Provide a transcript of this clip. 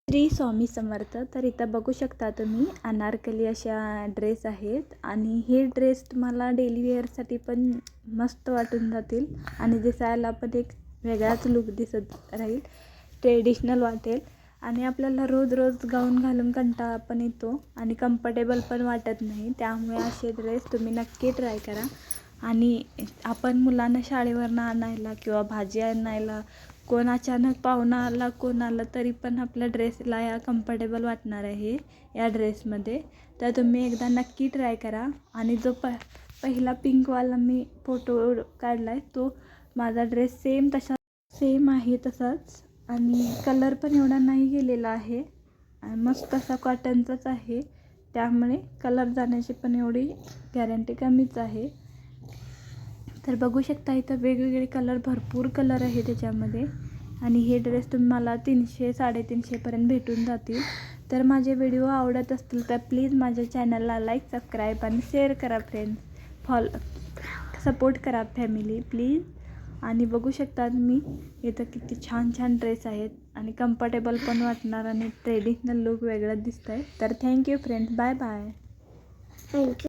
श्री स्वामी समर्थ. तर इथं बघू शकता तुम्ही अनारकली अशा ड्रेस आहेत आणि हे ड्रेस तुम्हाला डेली वेअरसाठी पण मस्त वाटून जातील आणि दिसायला पण एक वेगळाच लुक दिसत राहील, ट्रेडिशनल वाटेल आणि आपल्याला रोज रोज गाऊन घालून कंटाळा पण येतो आणि कम्फर्टेबल पण वाटत नाही. त्यामुळे असे ड्रेस तुम्ही नक्की ट्राय करा. आणि आपण मुलांना शाळेवरनं आणायला किंवा भाजी आणायला कोण अचानक पाहुणा आला कोण आलं तरी पण आपल्या ड्रेसला या कम्फर्टेबल वाटणार आहे या ड्रेसमध्ये. तर तुम्ही एकदा नक्की ट्राय करा. आणि जो पहिला पिंकवाला मी फोटो काढला आहे तो माझा ड्रेस सेम आहे तसाच आणि कलर पण एवढा नाही गेलेला आहे आणि मस्त असा कॉटनचाच आहे, त्यामुळे कलर जाण्याची पण एवढी गॅरंटी कमीच आहे. तर बघू शकता इथं वेगवेगळे कलर, भरपूर कलर आहे त्याच्यामध्ये आणि हे ड्रेस तुम्हाला 300-350पर्यंत भेटून जातील. तर माझे व्हिडिओ आवडत असतील तर प्लीज माझ्या चॅनलला लाईक, सबस्क्राईब आणि शेअर करा फ्रेंड्स. सपोर्ट करा फॅमिली प्लीज. आणि बघू शकता तुम्ही इथं किती छान छान ड्रेस आहेत आणि कम्फर्टेबल पण वाटणार आणि ट्रेडिशनल लुक वेगळं दिसतं आहे. तर thank you friends, bye bye. Thank you.